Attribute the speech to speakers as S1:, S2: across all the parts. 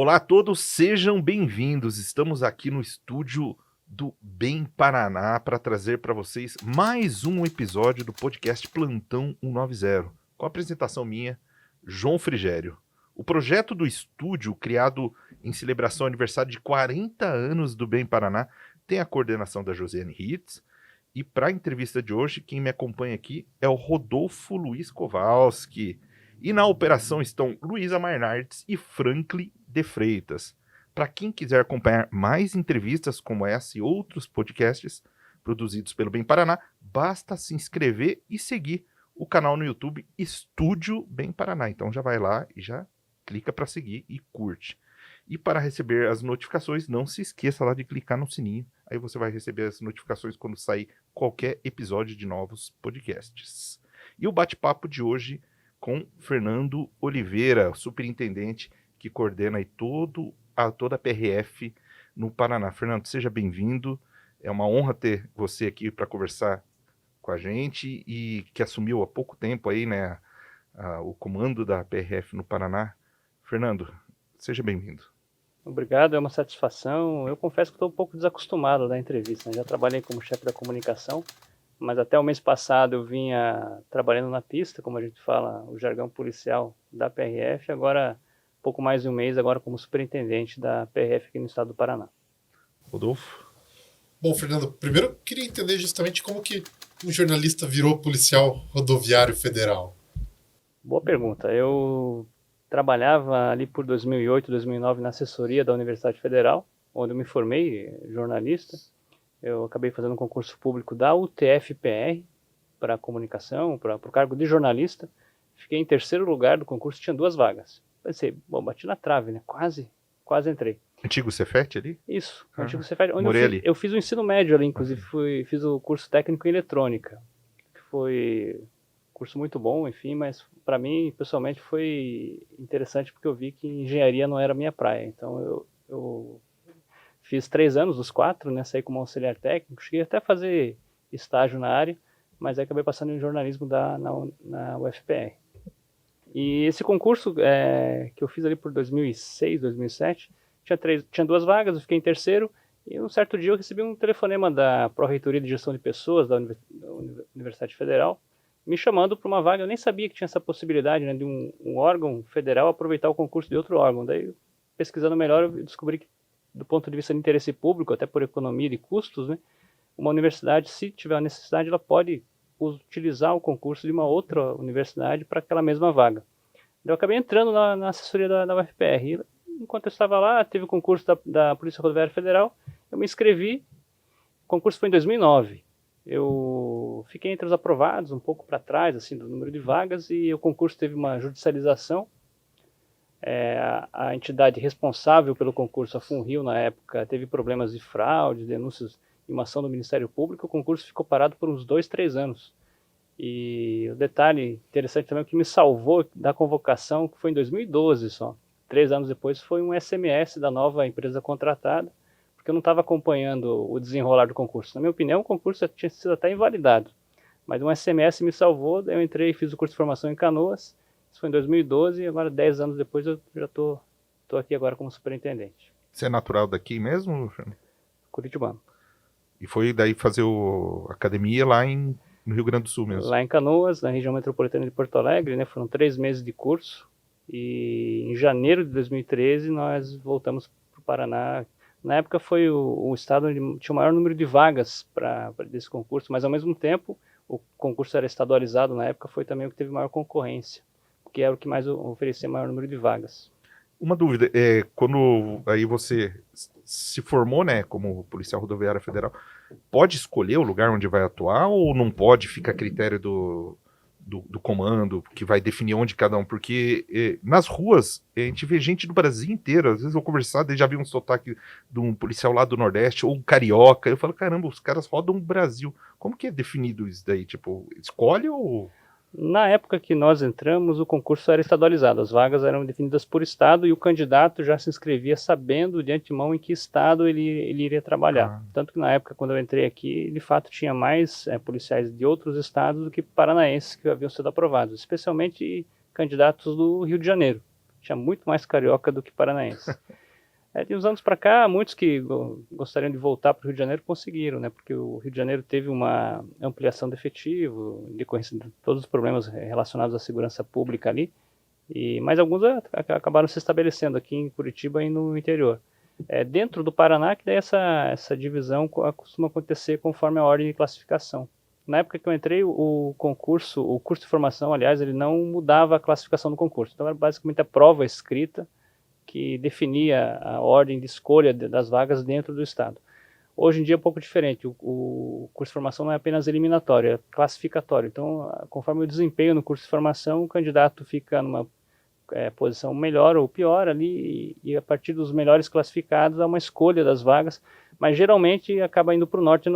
S1: Olá a todos, sejam bem-vindos. Estamos aqui no estúdio do Bem Paraná para trazer para vocês mais um episódio do podcast Plantão 190, com a apresentação minha, João Frigério. O projeto do estúdio, criado em celebração ao aniversário de 40 anos do Bem Paraná, tem a coordenação da Josiane Hitz. E para a entrevista de hoje, quem me acompanha aqui é o Rodolfo Luiz Kowalski. E na operação estão Luísa Marnardes e Franklin de Freitas. Para quem quiser acompanhar mais entrevistas como essa e outros podcasts produzidos pelo Bem Paraná, basta se inscrever e seguir o canal no YouTube Estúdio Bem Paraná. Então já vai lá e já clica para seguir e curte. E para receber as notificações, não se esqueça lá de clicar no sininho. Aí você vai receber as notificações quando sair qualquer episódio de novos podcasts. E o bate-papo de hoje com Fernando Oliveira, superintendente que coordena aí toda a PRF no Paraná. Fernando, seja bem-vindo. É uma honra ter você aqui para conversar com a gente e que assumiu há pouco tempo aí, né, o comando da PRF no Paraná. Fernando, seja bem-vindo.
S2: Obrigado, é uma satisfação. Eu confesso que estou um pouco desacostumado da entrevista, né? Já trabalhei como chefe da comunicação, mas até o mês passado eu vinha trabalhando na pista, como a gente fala, o jargão policial da PRF, agora pouco mais de um mês, agora como superintendente da PRF aqui no estado do Paraná.
S1: Rodolfo?
S3: Bom, Fernando, primeiro eu queria entender justamente como que um jornalista virou policial rodoviário federal.
S2: Boa pergunta. Eu trabalhava ali por 2008, 2009 na assessoria da Universidade Federal, onde eu me formei jornalista. Eu acabei fazendo um concurso público da UTF-PR para comunicação, para o cargo de jornalista. Fiquei em terceiro lugar do concurso, tinha 2 vagas. Pensei, bom, bati na trave, né? Quase entrei.
S1: Antigo Cefet ali?
S2: Isso, antigo Cefet.
S1: Onde
S2: eu fiz o ensino médio ali, inclusive fiz o curso técnico em eletrônica, que foi um curso muito bom, enfim, mas para mim, pessoalmente, foi interessante porque eu vi que engenharia não era a minha praia. Então eu fiz 3 anos dos 4, né? Saí como auxiliar técnico, cheguei até a fazer estágio na área, mas aí acabei passando em jornalismo na UFPR. E esse concurso que eu fiz ali por 2006, 2007, tinha 2 vagas, eu fiquei em terceiro, e um certo dia eu recebi um telefonema da Pró-Reitoria de Gestão de Pessoas da Universidade Federal, me chamando para uma vaga. Eu nem sabia que tinha essa possibilidade, né, de um órgão federal aproveitar o concurso de outro órgão. Daí, pesquisando melhor, eu descobri que, do ponto de vista de interesse público, até por economia de custos, né, uma universidade, se tiver a necessidade, ela pode utilizar o concurso de uma outra universidade para aquela mesma vaga. Eu acabei entrando na assessoria da UFPR. E, enquanto eu estava lá, teve o concurso da Polícia Rodoviária Federal, eu me inscrevi. O concurso foi em 2009. Eu fiquei entre os aprovados, um pouco para trás assim, do número de vagas, e o concurso teve uma judicialização. A entidade responsável pelo concurso, a FUNRIO, na época, teve problemas de fraude, denúncias de uma ação do Ministério Público. O concurso ficou parado por uns 2, 3 anos. E o detalhe interessante também, o que me salvou da convocação, que foi em 2012 só. 3 anos depois foi um SMS da nova empresa contratada, porque eu não estava acompanhando o desenrolar do concurso. Na minha opinião, o concurso tinha sido até invalidado, mas um SMS me salvou. Daí eu entrei e fiz o curso de formação em Canoas. Isso foi em 2012 e agora 10 anos depois eu já tô aqui agora como superintendente.
S1: Você é natural daqui mesmo, Fernando?
S2: Curitibano.
S1: E foi daí fazer a academia lá no Rio Grande do Sul mesmo?
S2: Lá em Canoas, na região metropolitana de Porto Alegre, né? Foram 3 meses de curso. E em janeiro de 2013 nós voltamos para o Paraná. Na época foi o estado onde tinha o maior número de vagas para desse concurso, mas ao mesmo tempo o concurso era estadualizado na época, foi também o que teve maior concorrência, que era o que mais oferecia maior número de vagas.
S1: Uma dúvida, quando aí você se formou, né, como policial rodoviário federal, pode escolher o lugar onde vai atuar ou não pode? Fica a critério do comando, que vai definir onde cada um? Porque nas ruas a gente vê gente do Brasil inteiro. Às vezes eu conversar, já vi um sotaque de um policial lá do Nordeste ou um carioca. Eu falo, caramba, os caras rodam o Brasil. Como que é definido isso daí? Tipo, escolhe ou...
S2: Na época que nós entramos, o concurso era estadualizado, as vagas eram definidas por estado e o candidato já se inscrevia sabendo de antemão em que estado ele iria trabalhar. Tanto que na época, quando eu entrei aqui, de fato tinha mais policiais de outros estados do que paranaenses que haviam sido aprovados, especialmente candidatos do Rio de Janeiro. tinha muito mais carioca do que paranaense. De uns anos para cá, muitos que gostariam de voltar para o Rio de Janeiro conseguiram, né? Porque o Rio de Janeiro teve uma ampliação de efetivo, em decorrência de todos os problemas relacionados à segurança pública ali, mas alguns acabaram se estabelecendo aqui em Curitiba e no interior. Dentro do Paraná, que daí essa divisão costuma acontecer conforme a ordem de classificação. Na época que eu entrei, o curso de formação, aliás, ele não mudava a classificação do concurso. Então era basicamente a prova escrita que definia a ordem de escolha das vagas dentro do estado. Hoje em dia é um pouco diferente. O curso de formação não é apenas eliminatório, é classificatório. Então, conforme o desempenho no curso de formação, o candidato fica numa posição melhor ou pior ali, e a partir dos melhores classificados há uma escolha das vagas, mas geralmente acaba indo para o norte,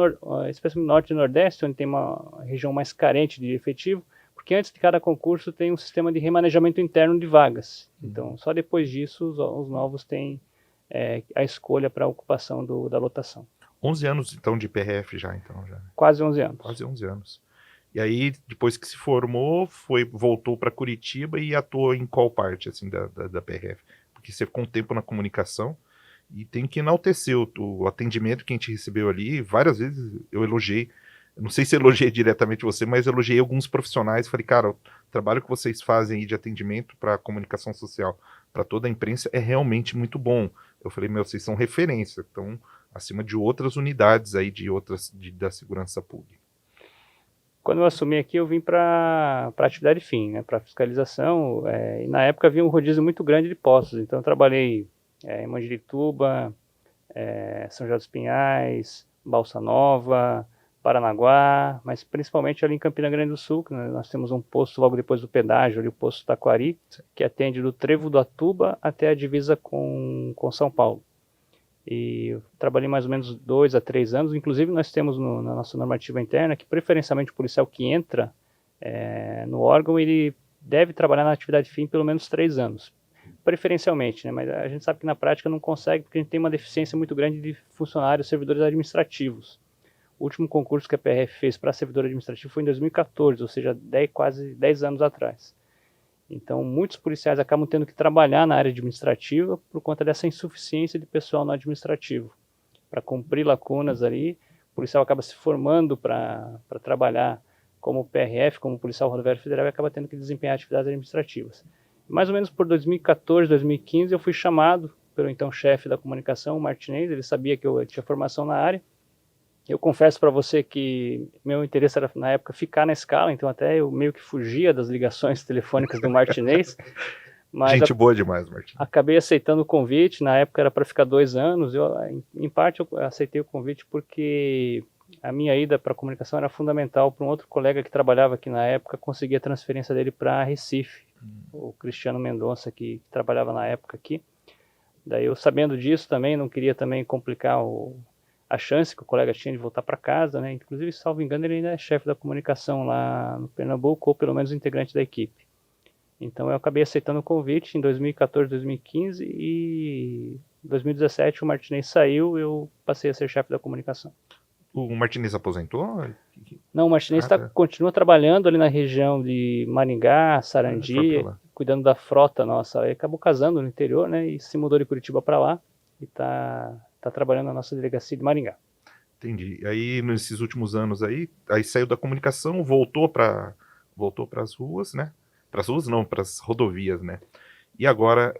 S2: especialmente norte e nordeste, onde tem uma região mais carente de efetivo, porque antes de cada concurso tem um sistema de remanejamento interno de vagas. Então, só depois disso os novos têm a escolha para a ocupação da lotação.
S1: 11 anos, então, de PRF já.
S2: Quase 11 anos.
S1: Quase 11 anos. E aí, depois que se formou, voltou para Curitiba e atuou em qual parte assim, da PRF? Porque você ficou um tempo na comunicação e tem que enaltecer o atendimento que a gente recebeu ali. Várias vezes eu elogiei, eu não sei se elogiei diretamente você, mas elogiei alguns profissionais. Falei, cara, o trabalho que vocês fazem aí de atendimento para a comunicação social, para toda a imprensa, é realmente muito bom. Eu falei, vocês são referência, estão acima de outras unidades aí, da segurança pública.
S2: Quando eu assumi aqui, eu vim para atividade fim, né, para fiscalização, e na época havia um rodízio muito grande de postos, então eu trabalhei em Mandirituba, São José dos Pinhais, Balsa Nova, Paranaguá, mas principalmente ali em Campina Grande do Sul, que nós temos um posto logo depois do pedágio, ali o posto Taquari, que atende do Trevo do Atuba até a divisa com São Paulo. E eu trabalhei mais ou menos 2 a 3 anos, inclusive nós temos na nossa normativa interna que preferencialmente o policial que entra no órgão, ele deve trabalhar na atividade fim pelo menos 3 anos, preferencialmente, né? Mas a gente sabe que na prática não consegue, porque a gente tem uma deficiência muito grande de funcionários, servidores administrativos. O último concurso que a PRF fez para servidor administrativo foi em 2014, ou seja, quase 10 anos atrás. Então, muitos policiais acabam tendo que trabalhar na área administrativa por conta dessa insuficiência de pessoal no administrativo. Para cumprir lacunas ali, o policial acaba se formando para trabalhar como PRF, como policial rodoviário federal, e acaba tendo que desempenhar atividades administrativas. Mais ou menos por 2014, 2015, eu fui chamado pelo então chefe da comunicação, o Martinez. Ele sabia que eu tinha formação na área. Eu confesso para você que meu interesse era, na época, ficar na escala, então até eu meio que fugia das ligações telefônicas do Martinez. Mas
S1: gente boa demais, Martinez.
S2: Acabei aceitando o convite, na época era para ficar 2 anos, em parte eu aceitei o convite porque a minha ida para a comunicação era fundamental para um outro colega que trabalhava aqui na época, conseguir a transferência dele para Recife, o Cristiano Mendonça, que trabalhava na época aqui. Daí eu, sabendo disso também, não queria também complicar a chance que o colega tinha de voltar para casa, né? Inclusive, salvo engano, ele ainda é chefe da comunicação lá no Pernambuco, ou pelo menos integrante da equipe. Então eu acabei aceitando o convite em 2014, 2015, e em 2017 o Martinez saiu, eu passei a ser chefe da comunicação.
S1: O Martinez aposentou?
S2: Não, o Martinez continua trabalhando ali na região de Maringá, Sarandi, cuidando da frota nossa. Ele acabou casando no interior, né? E se mudou de Curitiba para lá e está trabalhando na nossa delegacia de Maringá.
S1: Entendi. Aí, nesses últimos anos aí saiu da comunicação, voltou para as ruas, né? Para as ruas não, para as rodovias, né? E agora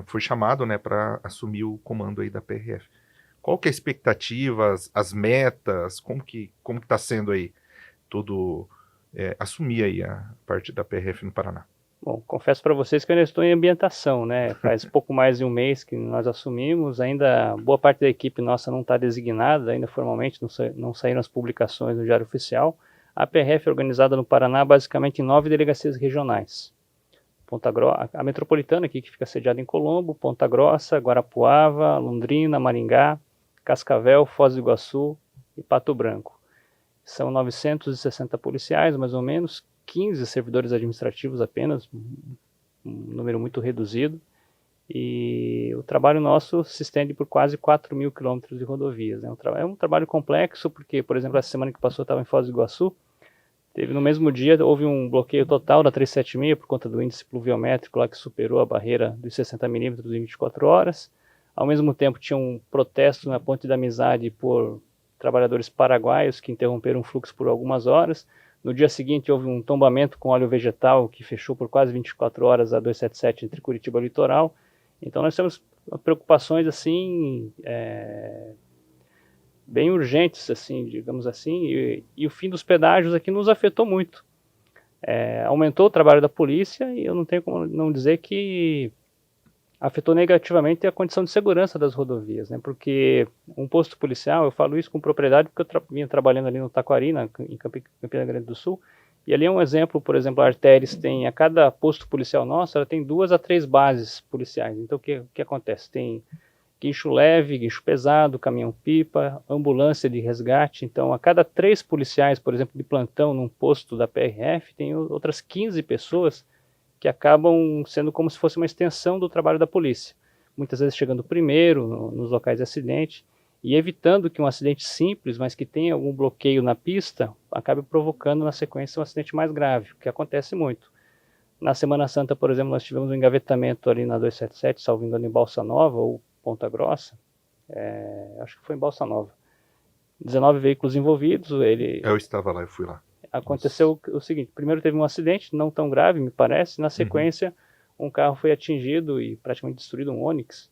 S1: foi chamado, né, para assumir o comando aí da PRF. Qual que é a expectativa, as metas, como que está sendo aí assumir aí a parte da PRF no Paraná?
S2: Bom, confesso para vocês que eu ainda estou em ambientação, né? Faz pouco mais de um mês que nós assumimos, ainda boa parte da equipe nossa não está designada, ainda formalmente não saíram as publicações no Diário Oficial. A PRF é organizada no Paraná basicamente em 9 delegacias regionais. A metropolitana aqui, que fica sediada em Colombo, Ponta Grossa, Guarapuava, Londrina, Maringá, Cascavel, Foz do Iguaçu e Pato Branco. São 960 policiais, mais ou menos, 15 servidores administrativos apenas, um número muito reduzido, e o trabalho nosso se estende por quase 4.000 quilômetros de rodovias, né? É um trabalho complexo, porque, por exemplo, essa semana que passou eu estava em Foz do Iguaçu, Teve no mesmo dia, houve um bloqueio total da 376 por conta do índice pluviométrico lá que superou a barreira dos 60 milímetros em 24 horas. Ao mesmo tempo, tinha um protesto na Ponte da Amizade por trabalhadores paraguaios que interromperam o fluxo por algumas horas. No dia seguinte, houve um tombamento com óleo vegetal que fechou por quase 24 horas a 277 entre Curitiba e o litoral. Então, nós temos preocupações assim bem urgentes, assim, digamos assim, e o fim dos pedágios aqui nos afetou muito. Aumentou o trabalho da polícia e eu não tenho como não dizer que afetou negativamente a condição de segurança das rodovias, né? Porque um posto policial, eu falo isso com propriedade porque eu vinha trabalhando ali no Taquari, em Campina Grande do Sul, e ali é um exemplo, por exemplo, a Artéries tem, a cada posto policial nosso, ela tem 2 a 3 bases policiais. Então o que acontece? Tem guincho leve, guincho pesado, caminhão-pipa, ambulância de resgate. Então, a cada 3 policiais, por exemplo, de plantão num posto da PRF, tem outras 15 pessoas que acabam sendo como se fosse uma extensão do trabalho da polícia. Muitas vezes chegando primeiro nos locais de acidente e evitando que um acidente simples, mas que tenha algum bloqueio na pista, acabe provocando na sequência um acidente mais grave, o que acontece muito. Na Semana Santa, por exemplo, nós tivemos um engavetamento ali na 277, salvo engano, em Balsa Nova, ou Ponta Grossa, acho que foi em Balsa Nova. 19 veículos envolvidos.
S1: Eu estava lá, eu fui lá.
S2: Aconteceu o seguinte: primeiro teve um acidente, não tão grave, me parece. Na sequência, um carro foi atingido e praticamente destruído, um Onix,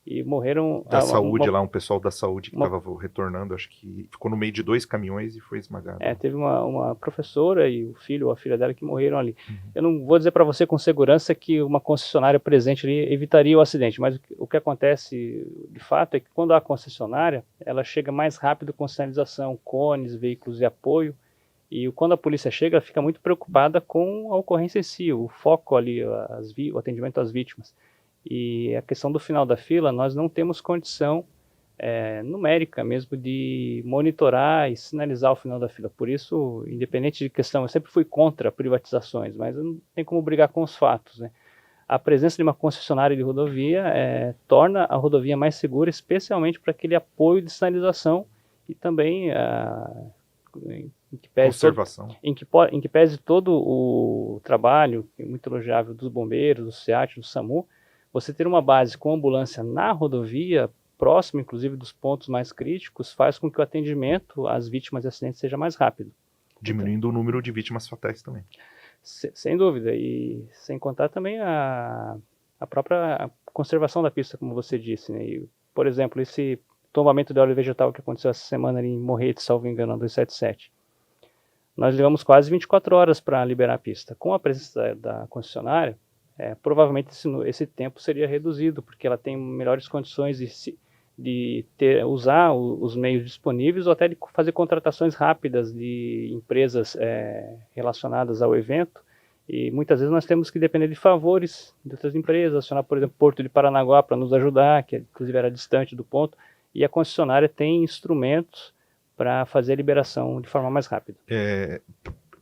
S2: e morreram...
S1: Da saúde lá, um pessoal da saúde que estava retornando, acho que ficou no meio de 2 caminhões e foi esmagado.
S2: Teve uma professora e o filho ou a filha dela que morreram ali. Eu não vou dizer para você com segurança que uma concessionária presente ali evitaria o acidente, mas o que acontece de fato é que quando há concessionária, ela chega mais rápido com sinalização, cones, veículos de apoio, e quando a polícia chega, ela fica muito preocupada com a ocorrência em si, o foco ali, o atendimento às vítimas. E a questão do final da fila, nós não temos condição numérica mesmo de monitorar e sinalizar o final da fila. Por isso, independente de questão, eu sempre fui contra privatizações, mas não tem como brigar com os fatos, né? A presença de uma concessionária de rodovia torna a rodovia mais segura, especialmente para aquele apoio de sinalização e também em que pese
S1: conservação.
S2: Em que pese todo o trabalho, que é muito elogiável, dos bombeiros, do SEAT, do SAMU, você ter uma base com ambulância na rodovia, próximo inclusive dos pontos mais críticos, faz com que o atendimento às vítimas de acidentes seja mais rápido.
S1: Diminuindo o número de vítimas fatais também.
S2: Sem dúvida, e sem contar também a própria conservação da pista, como você disse, né? E, por exemplo, esse tombamento de óleo vegetal que aconteceu essa semana ali em Morretes, salvo engano, na 277. Nós levamos quase 24 horas para liberar a pista. Com a presença da concessionária, provavelmente esse tempo seria reduzido, porque ela tem melhores condições de usar os meios disponíveis ou até de fazer contratações rápidas de empresas relacionadas ao evento. E muitas vezes nós temos que depender de favores de outras empresas, acionar, por exemplo, Porto de Paranaguá para nos ajudar, que inclusive era distante do ponto, e a concessionária tem instrumentos para fazer a liberação de forma mais rápida.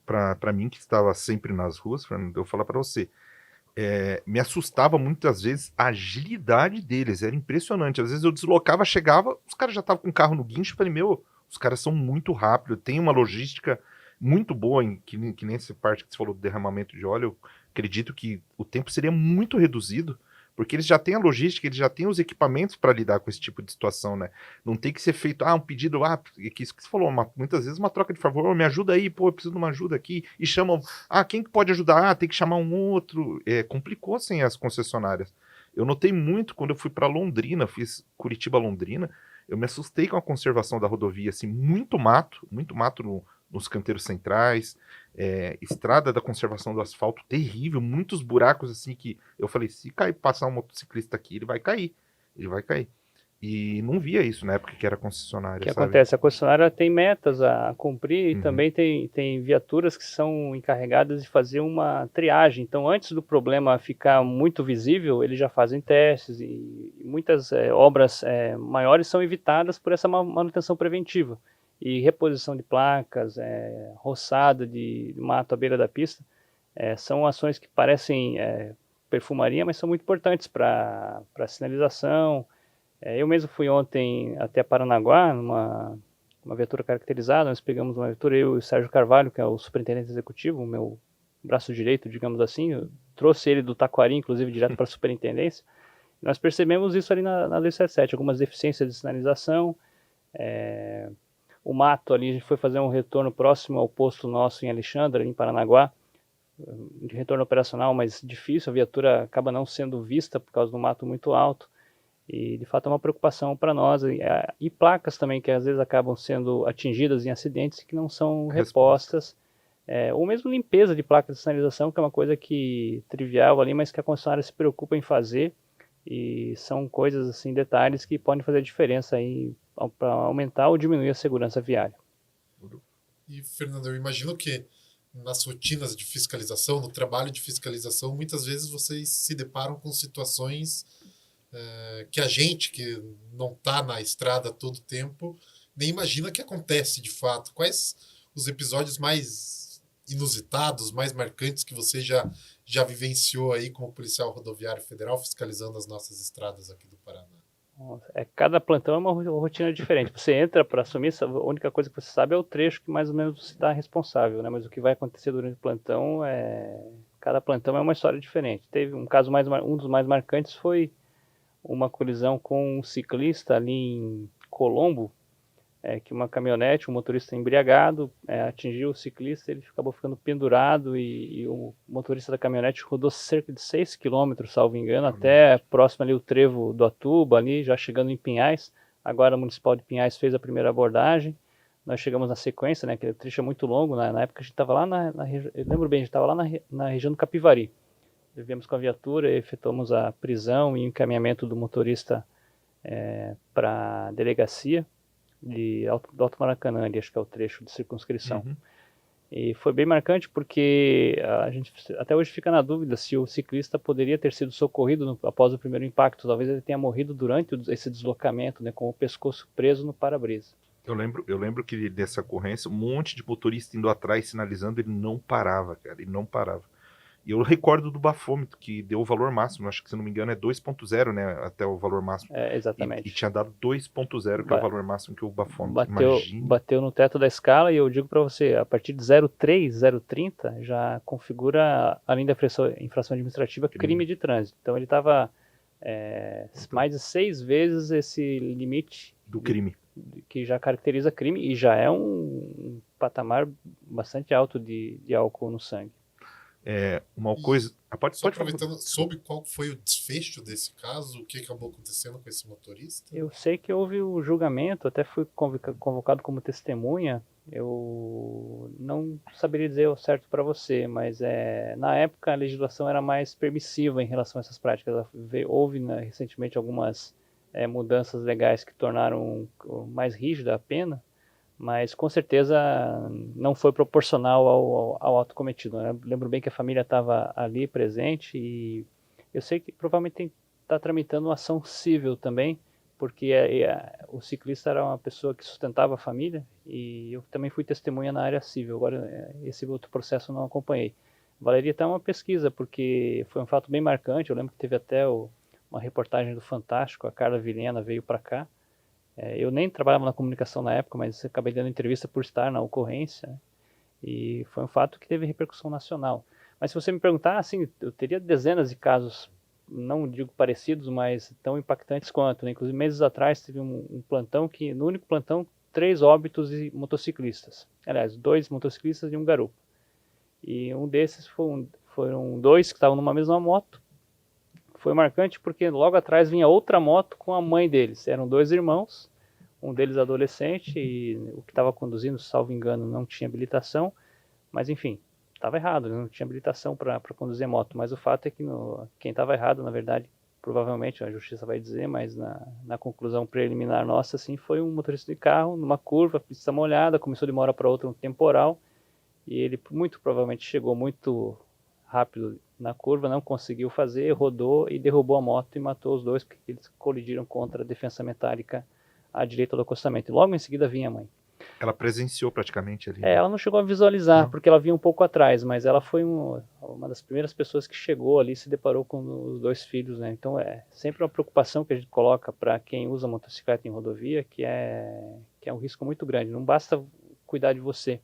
S1: Para mim, que estava sempre nas ruas, Fernando, eu vou falar para você, me assustava muitas vezes a agilidade deles, era impressionante. Às vezes eu deslocava, chegava, os caras já estavam com o carro no guincho, eu falei, os caras são muito rápidos, tem uma logística muito boa, que nem essa parte que você falou do derramamento de óleo. Eu acredito que o tempo seria muito reduzido, porque eles já têm a logística, eles já têm os equipamentos para lidar com esse tipo de situação, né? Não tem que ser feito, um pedido, que isso que você falou, muitas vezes uma troca de favor, me ajuda aí, eu preciso de uma ajuda aqui, e chamam, quem que pode ajudar? Tem que chamar um outro. Complicou sem as concessionárias. Eu notei muito quando eu fui para Londrina, fiz Curitiba-Londrina, eu me assustei com a conservação da rodovia, assim, muito mato nos canteiros centrais, estrada da conservação do asfalto terrível, muitos buracos assim que eu falei, se passar um motociclista aqui, ele vai cair. E não via isso na época que era concessionária. O que
S2: acontece? A concessionária tem metas a cumprir e também tem viaturas que são encarregadas de fazer uma triagem. Então, antes do problema ficar muito visível, eles já fazem testes e muitas obras maiores são evitadas por essa manutenção preventiva. E reposição de placas, roçada de mato à beira da pista, são ações que parecem perfumaria, mas são muito importantes para a sinalização. Eu mesmo fui ontem até Paranaguá, numa uma viatura caracterizada, nós pegamos uma viatura, eu e o Sérgio Carvalho, que é o superintendente executivo, o meu braço direito, digamos assim, eu trouxe ele do Taquari, inclusive, direto para a superintendência. Nós percebemos isso ali na 277, algumas deficiências de sinalização, o mato ali, a gente foi fazer um retorno próximo ao posto nosso em Alexandre, em Paranaguá, de retorno operacional, mas difícil, a viatura acaba não sendo vista por causa do mato muito alto, e de fato é uma preocupação para nós, e placas também que às vezes acabam sendo atingidas em acidentes que não são repostas, ou mesmo limpeza de placas de sinalização, que é uma coisa que trivial ali, mas que a concessionária se preocupa em fazer, e são coisas assim, detalhes que podem fazer diferença aí para aumentar ou diminuir a segurança viária.
S3: E, Fernando, eu imagino que nas rotinas de fiscalização, no trabalho de fiscalização, muitas vezes vocês se deparam com situações que a gente, que não está na estrada todo o tempo, nem imagina que acontece de fato. Quais os episódios mais inusitados, mais marcantes que você já vivenciou aí como policial rodoviário federal fiscalizando as nossas estradas aqui do Paraná?
S2: Cada plantão é uma rotina diferente. Você entra para assumir, a única coisa que você sabe é o trecho que mais ou menos você está responsável, né? Mas o que vai acontecer durante o plantão cada plantão é uma história diferente. Teve um caso um dos mais marcantes foi uma colisão com um ciclista ali em Colombo, que uma caminhonete, um motorista embriagado, atingiu o ciclista, ele acabou ficando pendurado e o motorista da caminhonete rodou cerca de 6 quilômetros, salvo engano, até próximo ali o trevo do Atuba, ali já chegando em Pinhais. Agora a Municipal de Pinhais fez a primeira abordagem, nós chegamos na sequência, né, que o trecho é muito longo, na época a gente estava lá eu lembro bem, a gente estava lá na região do Capivari. Viemos com a viatura, efetuamos a prisão e encaminhamento do motorista para a delegacia do Alto Maracanã, ali, acho que é o trecho de circunscrição.
S1: Uhum.
S2: E foi bem marcante porque a gente até hoje fica na dúvida se o ciclista poderia ter sido socorrido após o primeiro impacto. Talvez ele tenha morrido durante esse deslocamento, né, com o pescoço preso no para-brisa.
S1: Eu lembro que dessa ocorrência, um monte de motorista indo atrás, sinalizando, ele não parava, cara, ele não parava. E eu recordo do bafômetro, que deu o valor máximo, acho que se não me engano é 2.0, né, até o valor máximo.
S2: Exatamente.
S1: E tinha dado 2.0, que é o valor máximo que o bafômetro,
S2: bateu no teto da escala, e eu digo para você, a partir de 0,3, 0,30, já configura, além da infração administrativa, crime de trânsito. Então ele estava mais de 6 vezes esse limite
S1: do crime,
S2: que já caracteriza crime, e já é um patamar bastante alto de álcool no sangue.
S1: Uma coisa...
S3: Só aproveitando, soube qual foi o desfecho desse caso? O que acabou acontecendo com esse motorista?
S2: Eu sei que houve o julgamento, até fui convocado como testemunha. Eu não saberia dizer o certo para você, mas na época a legislação era mais permissiva em relação a essas práticas. Houve recentemente algumas mudanças legais que tornaram mais rígida a pena, mas com certeza não foi proporcional ao ato cometido. Eu lembro bem que a família estava ali presente, e eu sei que provavelmente está tramitando uma ação civil também, porque o ciclista era uma pessoa que sustentava a família, e eu também fui testemunha na área civil. Agora esse outro processo eu não acompanhei. Valeria até uma pesquisa, porque foi um fato bem marcante. Eu lembro que teve até uma reportagem do Fantástico, a Carla Vilhena veio para cá. Eu nem trabalhava na comunicação na época, mas acabei dando entrevista por estar na ocorrência, né? E foi um fato que teve repercussão nacional. Mas se você me perguntar, assim, eu teria dezenas de casos, não digo parecidos, mas tão impactantes quanto, né? Inclusive, meses atrás teve um plantão que, no único plantão, 3 óbitos de motociclistas. Aliás, 2 motociclistas e um garupa. E um desses foram 2 que estavam numa mesma moto. Foi marcante porque logo atrás vinha outra moto com a mãe deles. Eram 2 irmãos, um deles adolescente, e o que estava conduzindo, salvo engano, não tinha habilitação. Mas enfim, estava errado, não tinha habilitação para conduzir moto. Mas o fato é que quem estava errado, na verdade, provavelmente a justiça vai dizer, mas na conclusão preliminar nossa, assim, foi um motorista de carro numa curva, pista molhada, começou de uma hora para outra um temporal, e ele muito provavelmente chegou muito rápido na curva, não conseguiu fazer, rodou e derrubou a moto e matou os 2, porque eles colidiram contra a defensa metálica à direita do acostamento. E logo em seguida vinha a mãe.
S1: Ela presenciou praticamente ali.
S2: Ela não chegou a visualizar,
S1: não,
S2: porque ela vinha um pouco atrás, mas ela foi uma das primeiras pessoas que chegou ali e se deparou com os 2 filhos, né? Então é sempre uma preocupação que a gente coloca para quem usa motocicleta em rodovia, que é que é um risco muito grande. Não basta cuidar de você.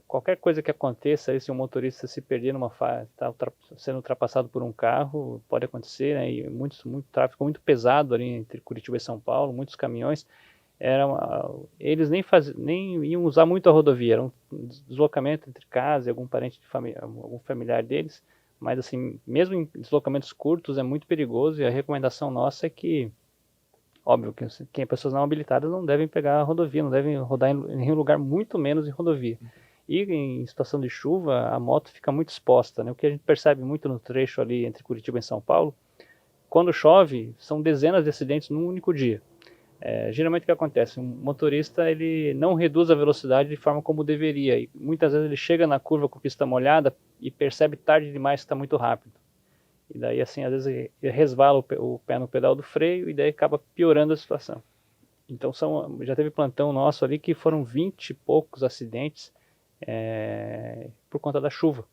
S2: Qualquer coisa que aconteça, aí, se um motorista se perder numa faixa, está sendo ultrapassado por um carro, pode acontecer, né? E muito tráfego muito pesado ali entre Curitiba e São Paulo, muitos caminhões. Eles nem iam usar muito a rodovia, era um deslocamento entre casa e algum parente de família, algum familiar deles, mas assim, mesmo em deslocamentos curtos é muito perigoso, e a recomendação nossa é que, óbvio, que pessoas não habilitadas não devem pegar a rodovia, não devem rodar em nenhum lugar, muito menos em rodovia. E em situação de chuva, a moto fica muito exposta, né? O que a gente percebe muito no trecho ali entre Curitiba e São Paulo, quando chove, são dezenas de acidentes num único dia. Geralmente o que acontece? Um motorista ele não reduz a velocidade de forma como deveria, e muitas vezes ele chega na curva com a pista molhada e percebe tarde demais que está muito rápido. E daí, assim, às vezes ele resvala o pé no pedal do freio e daí acaba piorando a situação. Então já teve plantão nosso ali que foram 20 e poucos acidentes por conta da chuva.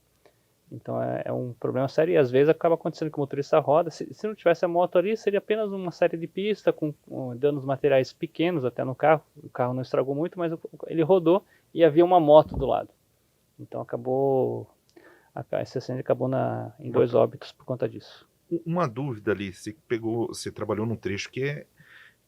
S2: Então é um problema sério, e às vezes acaba acontecendo que o motorista roda. Se não tivesse a moto ali, seria apenas uma série de pista com danos materiais pequenos até no carro. O carro não estragou muito, mas ele rodou e havia uma moto do lado. Então esse acidente acabou em 2 óbitos por conta disso.
S1: Uma dúvida ali, você trabalhou num trecho que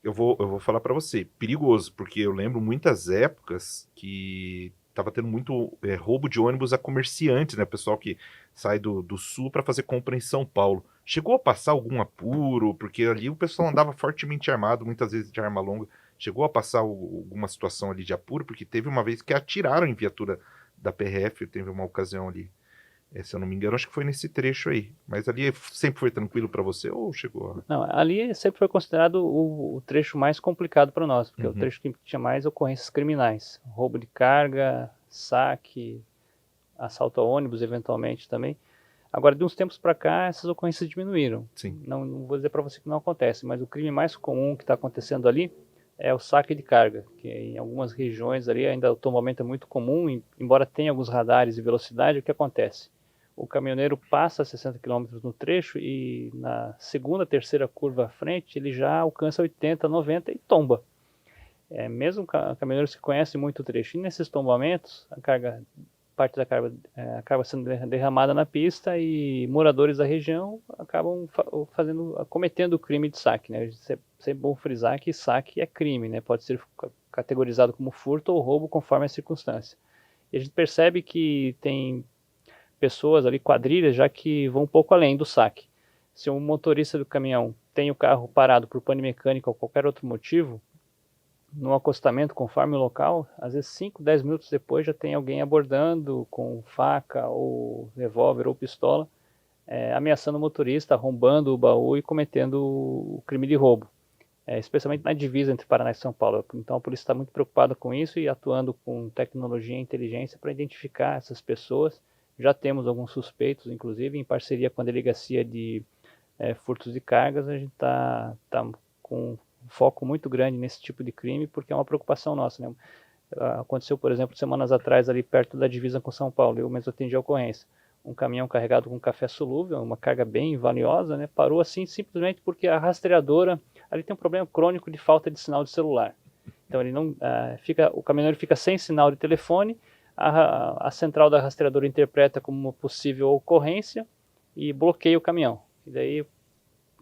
S1: eu vou falar para você, perigoso, porque eu lembro muitas épocas que estava tendo muito roubo de ônibus a comerciantes, né? Pessoal que sai do sul para fazer compra em São Paulo. Chegou a passar algum apuro? Porque ali o pessoal andava fortemente armado, muitas vezes de arma longa. Chegou a passar alguma situação ali de apuro? Porque teve uma vez que atiraram em viatura da PRF, teve uma ocasião ali. Se eu não me engano, acho que foi nesse trecho aí. Mas ali sempre foi tranquilo para você ou chegou?
S2: Não, ali sempre foi considerado o trecho mais complicado para nós, porque é o trecho que tinha mais ocorrências criminais. Roubo de carga, saque, assalto a ônibus eventualmente também. Agora, de uns tempos para cá, essas ocorrências diminuíram.
S1: Sim.
S2: Não vou dizer para você que não acontece, mas o crime mais comum que está acontecendo ali é o saque de carga, que em algumas regiões ali ainda o tombamento é muito comum, embora tenha alguns radares de velocidade. O que acontece? O caminhoneiro passa a 60 km no trecho e na segunda, terceira curva à frente ele já alcança 80, 90 e tomba. Mesmo caminhoneiros que conhecem muito o trecho, e nesses tombamentos parte da carga acaba sendo derramada na pista e moradores da região acabam cometendo o crime de saque, né? É sempre bom frisar que saque é crime, né? Pode ser categorizado como furto ou roubo conforme a circunstância. E a gente percebe que tem pessoas ali, quadrilhas, já que vão um pouco além do saque. Se um motorista do caminhão tem o carro parado por pane mecânico ou qualquer outro motivo, no acostamento, conforme o local, às vezes 5, 10 minutos depois já tem alguém abordando com faca ou revólver ou pistola, ameaçando o motorista, arrombando o baú e cometendo o crime de roubo. Especialmente na divisa entre Paraná e São Paulo. Então a polícia está muito preocupada com isso e atuando com tecnologia e inteligência para identificar essas pessoas. Já temos alguns suspeitos, inclusive, em parceria com a Delegacia de Furtos de Cargas. A gente está com um foco muito grande nesse tipo de crime, porque é uma preocupação nossa, né? Aconteceu, por exemplo, semanas atrás, ali perto da divisa com São Paulo, eu mesmo atendi a ocorrência. Um caminhão carregado com café solúvel, uma carga bem valiosa, né? Parou assim simplesmente porque a rastreadora ali tem um problema crônico de falta de sinal de celular. Então ele não o caminhoneiro fica sem sinal de telefone. A central da rastreadora interpreta como uma possível ocorrência e bloqueia o caminhão. E daí,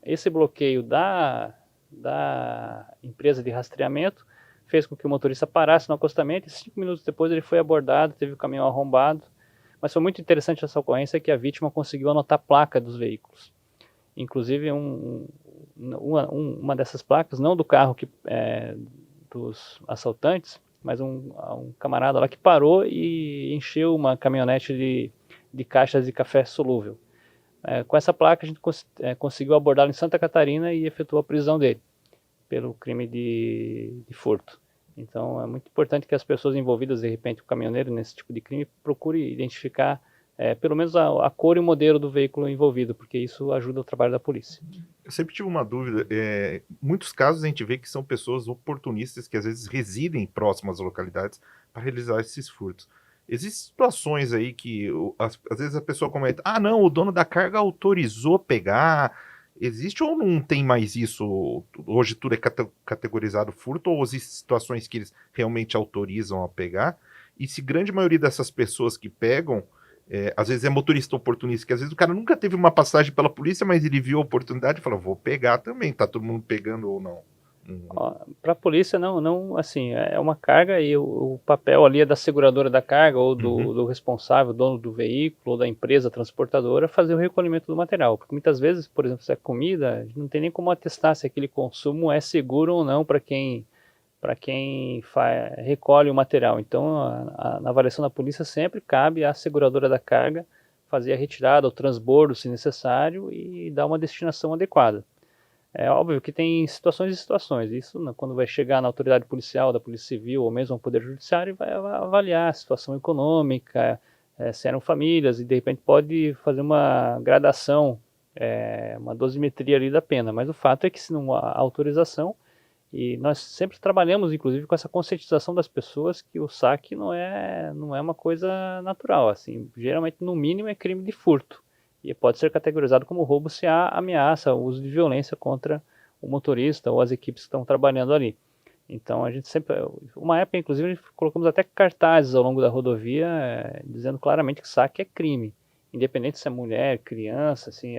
S2: esse bloqueio da empresa de rastreamento fez com que o motorista parasse no acostamento e 5 minutos depois ele foi abordado, teve o caminhão arrombado. Mas foi muito interessante essa ocorrência, que a vítima conseguiu anotar a placa dos veículos. Inclusive, uma dessas placas, não do carro dos assaltantes, mas um camarada lá que parou e encheu uma caminhonete de caixas de café solúvel. Com essa placa a gente conseguiu abordá-lo em Santa Catarina e efetuou a prisão dele pelo crime de furto. Então é muito importante que as pessoas envolvidas, de repente o caminhoneiro nesse tipo de crime, procure identificar pelo menos a cor e o modelo do veículo envolvido, porque isso ajuda o trabalho da polícia.
S1: Eu sempre tive uma dúvida, muitos casos a gente vê que são pessoas oportunistas que às vezes residem próximas às localidades para realizar esses furtos. Existem situações aí que às vezes a pessoa comenta, não, o dono da carga autorizou pegar, Existe ou não tem mais isso? Hoje tudo é categorizado furto ou existem situações que eles realmente autorizam a pegar? E se grande maioria dessas pessoas que pegam, às vezes é motorista oportunista, que às vezes o cara nunca teve uma passagem pela polícia, mas ele viu a oportunidade e falou, vou pegar também, tá todo mundo pegando ou não?
S2: Para a polícia não, assim, é uma carga e o papel ali é da seguradora da carga ou do responsável, dono do veículo ou da empresa transportadora fazer o recolhimento do material, porque muitas vezes, por exemplo, se é comida, não tem nem como atestar se aquele consumo é seguro ou não para quem recolhe o material. Então, na avaliação da polícia sempre cabe à seguradora da carga fazer a retirada, o transbordo se necessário e dar uma destinação adequada. É óbvio que tem situações e situações. Isso, quando vai chegar na autoridade policial, da Polícia Civil ou mesmo no Poder Judiciário, vai avaliar a situação econômica, se eram famílias, e de repente pode fazer uma gradação, uma dosimetria ali da pena. Mas o fato é que se não há autorização, e nós sempre trabalhamos, inclusive, com essa conscientização das pessoas que o saque não é uma coisa natural. Assim, geralmente, no mínimo, é crime de furto. E pode ser categorizado como roubo se há ameaça, o uso de violência contra o motorista ou as equipes que estão trabalhando ali. Então a gente sempre, uma época inclusive, colocamos até cartazes ao longo da rodovia dizendo claramente que saque é crime, independente se é mulher, criança, assim.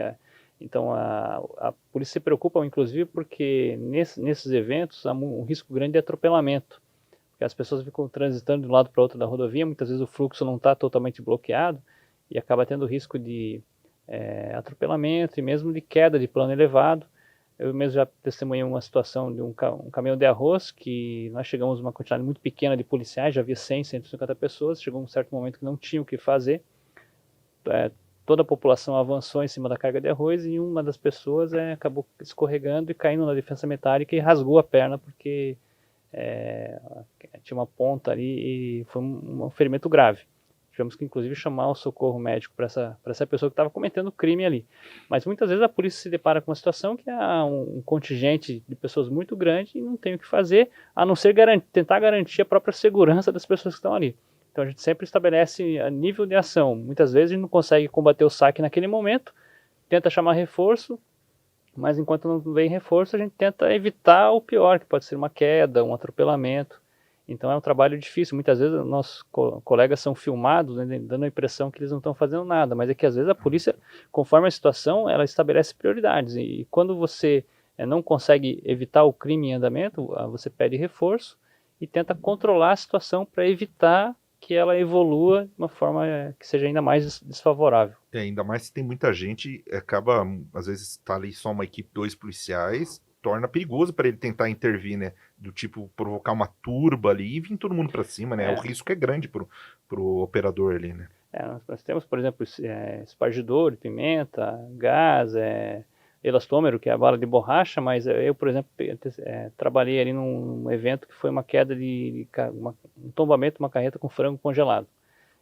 S2: Então a polícia se preocupa inclusive porque nesses eventos há um risco grande de atropelamento, porque as pessoas ficam transitando de um lado para o outro da rodovia, muitas vezes o fluxo não está totalmente bloqueado e acaba tendo risco de atropelamento e mesmo de queda de plano elevado. Eu mesmo já testemunhei uma situação de um caminhão de arroz que nós chegamos uma quantidade muito pequena de policiais, já havia 100, 150 pessoas, chegou um certo momento que não tinha o que fazer, toda a população avançou em cima da carga de arroz e uma das pessoas acabou escorregando e caindo na defensa metálica e rasgou a perna porque tinha uma ponta ali e foi um ferimento grave. Tivemos que, inclusive, chamar o socorro médico para essa pessoa que estava cometendo crime ali. Mas muitas vezes a polícia se depara com uma situação que há um contingente de pessoas muito grande e não tem o que fazer, a não ser tentar garantir a própria segurança das pessoas que estão ali. Então a gente sempre estabelece a nível de ação. Muitas vezes a gente não consegue combater o saque naquele momento, tenta chamar reforço, mas enquanto não vem reforço, a gente tenta evitar o pior, que pode ser uma queda, um atropelamento. Então é um trabalho difícil. Muitas vezes nossos colegas são filmados, né, dando a impressão que eles não estão fazendo nada, mas é que às vezes a polícia, conforme a situação, ela estabelece prioridades. E quando você não consegue evitar o crime em andamento, você pede reforço e tenta controlar a situação para evitar que ela evolua de uma forma que seja ainda mais desfavorável.
S1: Ainda mais se tem muita gente, acaba, às vezes, está ali só uma equipe, 2 policiais, torna perigoso para ele tentar intervir, né? Do tipo, provocar uma turba ali e vir todo mundo para cima, né? O risco é grande pro operador ali, né?
S2: Nós temos, por exemplo, espargidor, pimenta, gás, elastômero, que é a bala de borracha, mas eu, por exemplo, trabalhei ali num evento que foi uma queda um tombamento de uma carreta com frango congelado.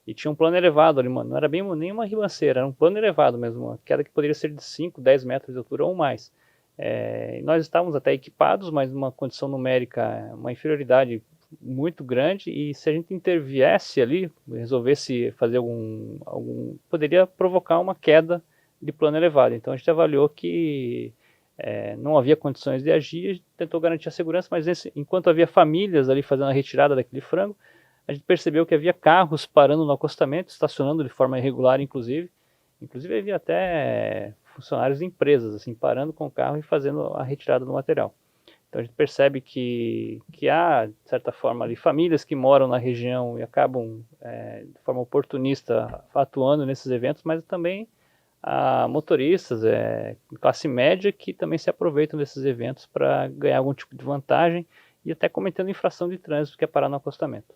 S2: E tinha um plano elevado ali, mano. Não era nem uma ribanceira, era um plano elevado mesmo, uma queda que poderia ser de 5, 10 metros de altura ou mais. Nós estávamos até equipados, mas numa condição numérica, uma inferioridade muito grande, e se a gente interviesse ali, resolvesse fazer poderia provocar uma queda de plano elevado. Então a gente avaliou que não havia condições de agir, a gente tentou garantir a segurança, mas enquanto havia famílias ali fazendo a retirada daquele frango, a gente percebeu que havia carros parando no acostamento, estacionando de forma irregular, inclusive havia até funcionários de empresas, assim, parando com o carro e fazendo a retirada do material. Então a gente percebe que há, de certa forma, ali, famílias que moram na região e acabam, de forma oportunista, atuando nesses eventos, mas também há motoristas, classe média, que também se aproveitam desses eventos para ganhar algum tipo de vantagem e até cometendo infração de trânsito, que é parar no acostamento.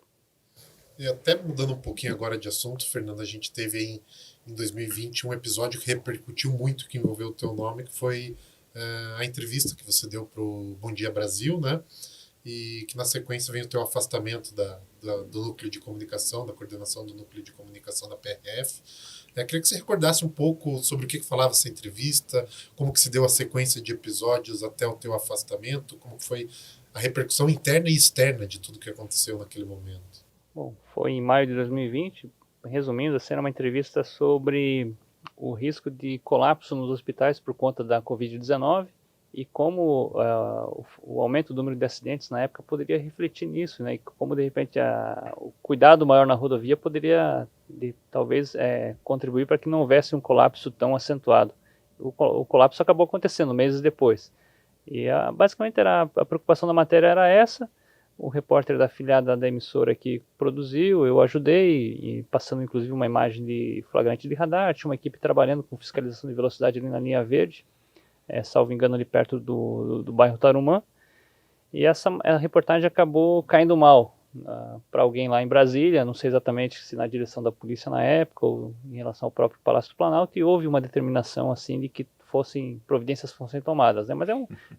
S3: E até mudando um pouquinho agora de assunto, Fernando, a gente teve aí em 2020 um episódio que repercutiu muito, que envolveu o teu nome, que foi a entrevista que você deu para o Bom Dia Brasil, né? E que na sequência vem o teu afastamento do núcleo de comunicação, da coordenação do núcleo de comunicação da PRF. Queria que você recordasse um pouco sobre o que falava essa entrevista, como que se deu a sequência de episódios até o teu afastamento, como foi a repercussão interna e externa de tudo que aconteceu naquele momento.
S2: Bom, foi em maio de 2020, resumindo, assim, era uma entrevista sobre o risco de colapso nos hospitais por conta da Covid-19 e como o aumento do número de acidentes na época poderia refletir nisso, né? E como de repente o cuidado maior na rodovia poderia talvez contribuir para que não houvesse um colapso tão acentuado. O colapso acabou acontecendo meses depois. E basicamente a preocupação da matéria era essa. O repórter da afiliada da emissora que produziu, eu ajudei, e passando inclusive uma imagem de flagrante de radar. Tinha uma equipe trabalhando com fiscalização de velocidade ali na linha verde, salvo engano ali perto do bairro Tarumã. E a reportagem acabou caindo mal para alguém lá em Brasília, não sei exatamente se na direção da polícia na época ou em relação ao próprio Palácio do Planalto, e houve uma determinação assim de que providências fossem tomadas, né? Mas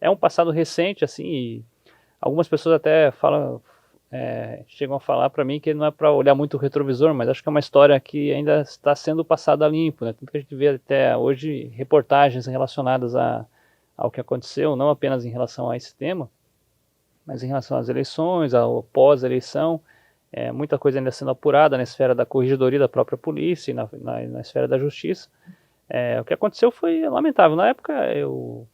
S2: é um passado recente, assim, e algumas pessoas até chegam a falar para mim que não é para olhar muito o retrovisor, mas acho que é uma história que ainda está sendo passada a limpo, né? Tanto que a gente vê até hoje reportagens relacionadas ao que aconteceu, não apenas em relação a esse tema, mas em relação às eleições, ao pós-eleição, muita coisa ainda sendo apurada na esfera da corregedoria da própria polícia e na esfera da justiça. O que aconteceu foi lamentável. Na época, eu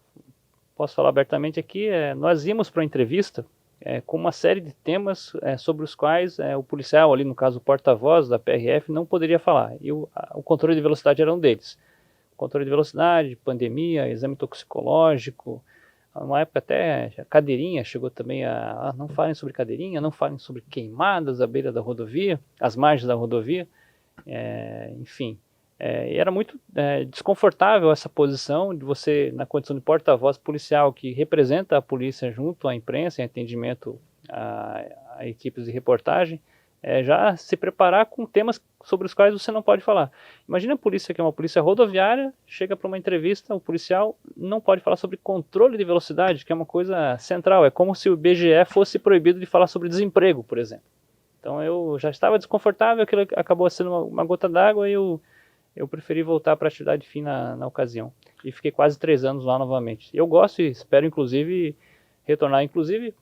S2: posso falar abertamente aqui, nós íamos para uma entrevista com uma série de temas sobre os quais o policial, ali no caso o porta-voz da PRF, não poderia falar. E o controle de velocidade era um deles. Controle de velocidade, pandemia, exame toxicológico, uma época até a cadeirinha chegou também não falem sobre cadeirinha, não falem sobre queimadas à beira da rodovia, às margens da rodovia, enfim. E era muito desconfortável essa posição de você, na condição de porta-voz policial, que representa a polícia junto à imprensa, em atendimento a equipes de reportagem, já se preparar com temas sobre os quais você não pode falar. Imagina a polícia, que é uma polícia rodoviária, chega para uma entrevista, o policial não pode falar sobre controle de velocidade, que é uma coisa central. É como se o IBGE fosse proibido de falar sobre desemprego, por exemplo. Então eu já estava desconfortável, aquilo acabou sendo uma gota d'água, e eu preferi voltar para a atividade fim na ocasião. E fiquei quase 3 anos lá novamente. Eu gosto e espero, inclusive, retornar. Inclusive,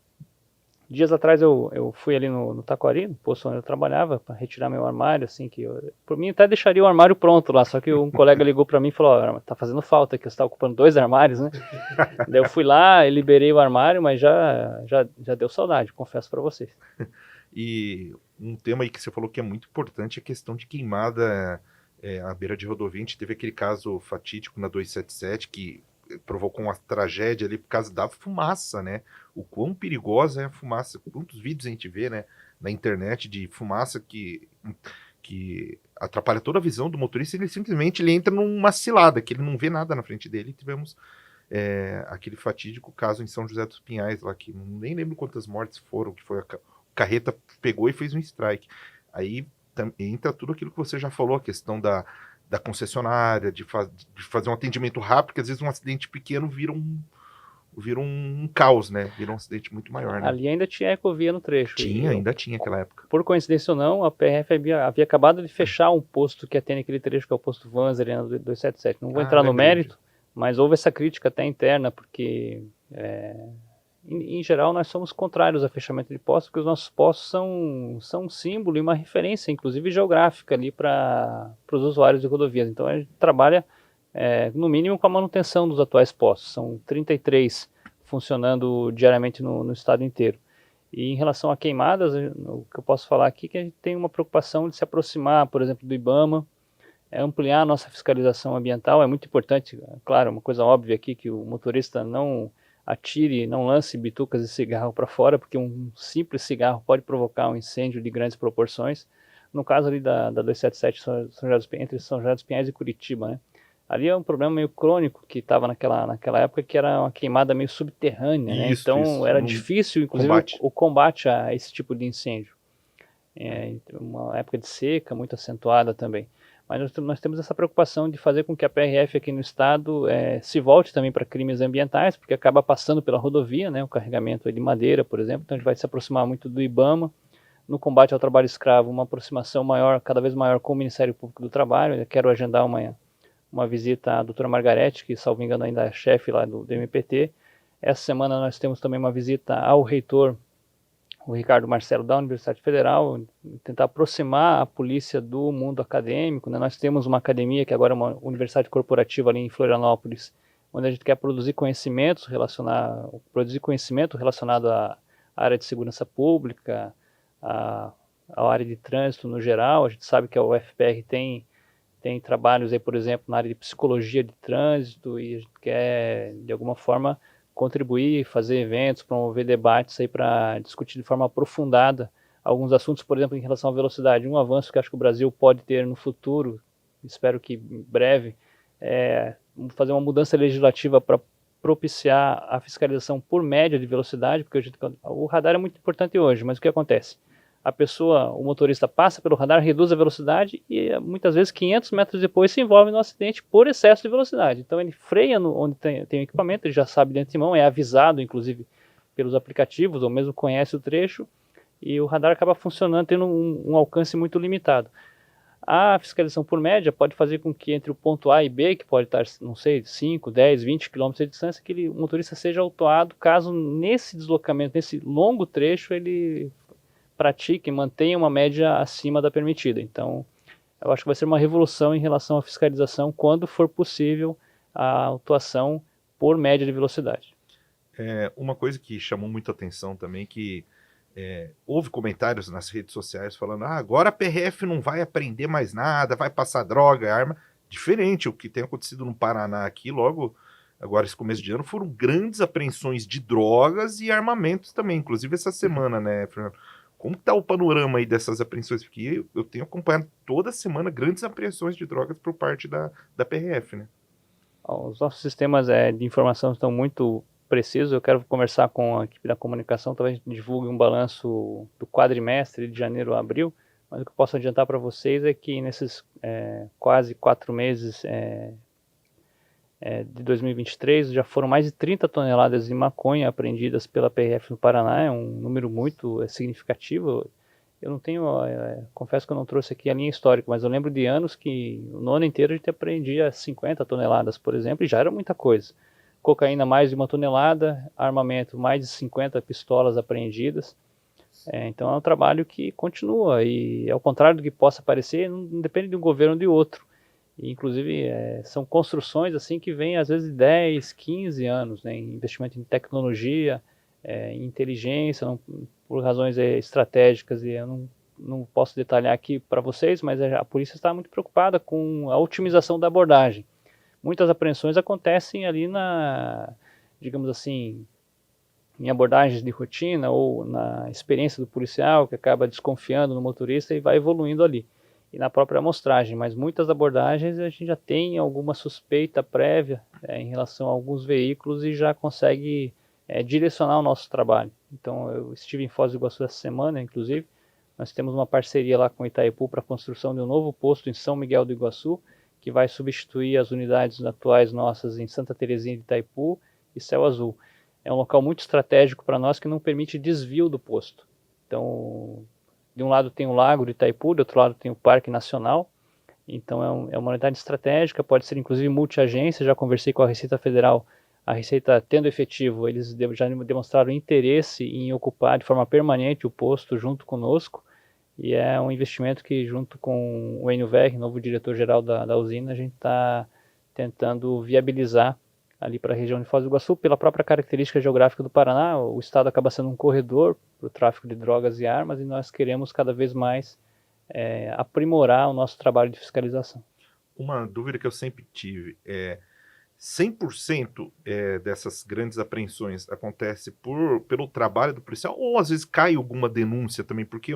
S2: dias atrás eu fui ali no Taquari, no posto onde eu trabalhava, para retirar meu armário, assim, por mim até deixaria o armário pronto lá, só que um colega ligou para mim e falou, tá fazendo falta, que você está ocupando 2 armários, né? Daí eu fui lá, liberei o armário, mas já deu saudade, confesso para vocês.
S1: E um tema aí que você falou que é muito importante é a questão de queimada à beira de rodovia. A gente teve aquele caso fatídico na 277 que provocou uma tragédia ali por causa da fumaça, né? O quão perigosa é a fumaça. Quantos vídeos a gente vê, né, na internet de fumaça que atrapalha toda a visão do motorista, e ele simplesmente entra numa cilada, que ele não vê nada na frente dele. E tivemos aquele fatídico caso em São José dos Pinhais, lá que nem lembro quantas mortes foram, que foi a carreta pegou e fez um strike. Aí entra tudo aquilo que você já falou, a questão da concessionária, de fazer um atendimento rápido, porque às vezes um acidente pequeno vira um caos, né? Vira um acidente muito maior, né?
S2: Ali ainda tinha ecovia no trecho.
S1: Ainda tinha naquela época.
S2: Por coincidência ou não, a PRF havia acabado de fechar um posto que atende aquele trecho, que é o posto Vans, ali na 277. Não vou entrar no mérito, mas houve essa crítica até interna, porque em geral nós somos contrários ao fechamento de postos, porque os nossos postos são um símbolo e uma referência, inclusive geográfica, ali para os usuários de rodovias. Então a gente trabalha no mínimo com a manutenção dos atuais postos. São 33 funcionando diariamente no estado inteiro. E em relação a queimadas, o que eu posso falar aqui é que a gente tem uma preocupação de se aproximar, por exemplo, do IBAMA, ampliar a nossa fiscalização ambiental. É muito importante, claro, uma coisa óbvia aqui, que o motorista não atire, não lance bitucas de cigarro para fora, porque um simples cigarro pode provocar um incêndio de grandes proporções. No caso ali da 277 entre São José dos Pinhais e Curitiba, né? Ali é um problema meio crônico que estava naquela época, que era uma queimada meio subterrânea, né? Então era difícil, inclusive, o combate a esse tipo de incêndio. Uma época de seca muito acentuada também. Mas nós temos essa preocupação de fazer com que a PRF aqui no estado se volte também para crimes ambientais, porque acaba passando pela rodovia, né? O carregamento de madeira, por exemplo. Então a gente vai se aproximar muito do IBAMA. No combate ao trabalho escravo, uma aproximação maior, cada vez maior, com o Ministério Público do Trabalho. Eu quero agendar uma visita à doutora Margarete, que, salvo engano, ainda é chefe lá do MPT. Essa semana nós temos também uma visita ao reitor o Ricardo Marcelo da Universidade Federal, tentar aproximar a polícia do mundo acadêmico, né? Nós temos uma academia que agora é uma universidade corporativa ali em Florianópolis, onde a gente quer produzir conhecimento relacionado à área de segurança pública, à área de trânsito no geral. A gente sabe que a UFPR tem trabalhos aí, por exemplo, na área de psicologia de trânsito, e a gente quer, de alguma forma, contribuir, fazer eventos, promover debates aí para discutir de forma aprofundada alguns assuntos, por exemplo, em relação à velocidade. Um avanço que acho que o Brasil pode ter no futuro, espero que em breve, é fazer uma mudança legislativa para propiciar a fiscalização por média de velocidade, porque o radar é muito importante hoje, mas o que acontece? O motorista passa pelo radar, reduz a velocidade e muitas vezes 500 metros depois se envolve no acidente por excesso de velocidade. Então ele freia onde tem o equipamento, ele já sabe de antemão, é avisado inclusive pelos aplicativos, ou mesmo conhece o trecho, e o radar acaba funcionando, tendo um alcance muito limitado. A fiscalização por média pode fazer com que entre o ponto A e B, que pode estar, não sei, 5, 10, 20 km de distância, que o motorista seja autuado caso nesse deslocamento, nesse longo trecho, ele pratique e mantenha uma média acima da permitida. Então, eu acho que vai ser uma revolução em relação à fiscalização quando for possível a autuação por média de velocidade.
S1: Uma coisa que chamou muita atenção também, que houve comentários nas redes sociais falando, agora a PRF não vai apreender mais nada, vai passar droga, arma. Diferente, o que tem acontecido no Paraná aqui, logo agora esse começo de ano, foram grandes apreensões de drogas e armamentos também, inclusive essa semana, né, Fernando? Como está o panorama aí dessas apreensões? Porque eu tenho acompanhado toda semana grandes apreensões de drogas por parte da PRF, né?
S2: Os nossos sistemas de informação estão muito precisos. Eu quero conversar com a equipe da comunicação, talvez divulgue um balanço do quadrimestre de janeiro a abril, mas o que eu posso adiantar para vocês é que nesses quase 4 meses de 2023, já foram mais de 30 toneladas de maconha apreendidas pela PRF no Paraná, é um número muito significativo. Eu não tenho, confesso que eu não trouxe aqui a linha histórica, mas eu lembro de anos que no ano inteiro a gente apreendia 50 toneladas, por exemplo, e já era muita coisa. Cocaína mais de 1 tonelada, armamento mais de 50 pistolas apreendidas. Então é um trabalho que continua, e ao contrário do que possa parecer, não depende de um governo ou de outro. E, inclusive, são construções assim que vêm às vezes de 10, 15 anos, né, em investimento em tecnologia, em inteligência, por razões estratégicas, e eu não posso detalhar aqui para vocês, mas a polícia está muito preocupada com a otimização da abordagem. Muitas apreensões acontecem ali digamos assim, em abordagens de rotina ou na experiência do policial, que acaba desconfiando no motorista e vai evoluindo ali. E na própria amostragem, mas muitas abordagens a gente já tem alguma suspeita prévia em relação a alguns veículos e já consegue direcionar o nosso trabalho. Então eu estive em Foz do Iguaçu essa semana, inclusive, nós temos uma parceria lá com o Itaipu para a construção de um novo posto em São Miguel do Iguaçu, que vai substituir as unidades atuais nossas em Santa Terezinha de Itaipu e Céu Azul. É um local muito estratégico para nós que não permite desvio do posto. Então, de um lado tem o Lago de Itaipu, do outro lado tem o Parque Nacional. Então é uma unidade estratégica, pode ser inclusive multiagência. Já conversei com a Receita Federal, a Receita tendo efetivo, eles já demonstraram interesse em ocupar de forma permanente o posto junto conosco, e é um investimento que, junto com o Enio Verri, novo diretor-geral da usina, a gente está tentando viabilizar ali para a região de Foz do Iguaçu. Pela própria característica geográfica do Paraná, o estado acaba sendo um corredor para o tráfico de drogas e armas, e nós queremos cada vez mais aprimorar o nosso trabalho de fiscalização.
S1: Uma dúvida que eu sempre tive 100% dessas grandes apreensões acontece pelo trabalho do policial, ou às vezes cai alguma denúncia também? Porque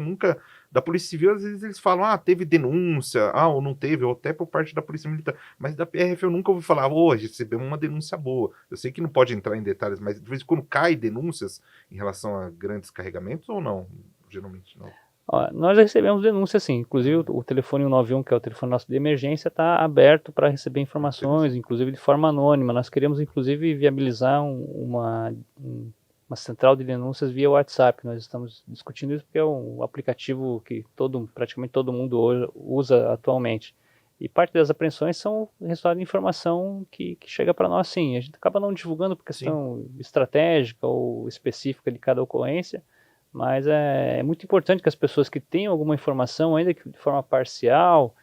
S1: da Polícia Civil, às vezes eles falam, teve denúncia, ou não teve, ou até por parte da Polícia Militar, mas da PRF eu nunca ouvi falar, recebemos uma denúncia boa. Eu sei que não pode entrar em detalhes, mas de vez em quando cai denúncias em relação a grandes carregamentos, ou não? Geralmente não.
S2: Nós recebemos denúncias, sim. Inclusive o telefone 191, que é o telefone nosso de emergência, está aberto para receber informações, inclusive de forma anônima. Nós queremos, inclusive, viabilizar uma central de denúncias via WhatsApp. Nós estamos discutindo isso porque é um aplicativo que praticamente todo mundo usa atualmente. E parte das apreensões são resultado de informação que chega para nós, sim. A gente acaba não divulgando por questão estratégica ou específica de cada ocorrência, Mas é muito importante que as pessoas que tenham alguma informação, ainda que de forma parcial,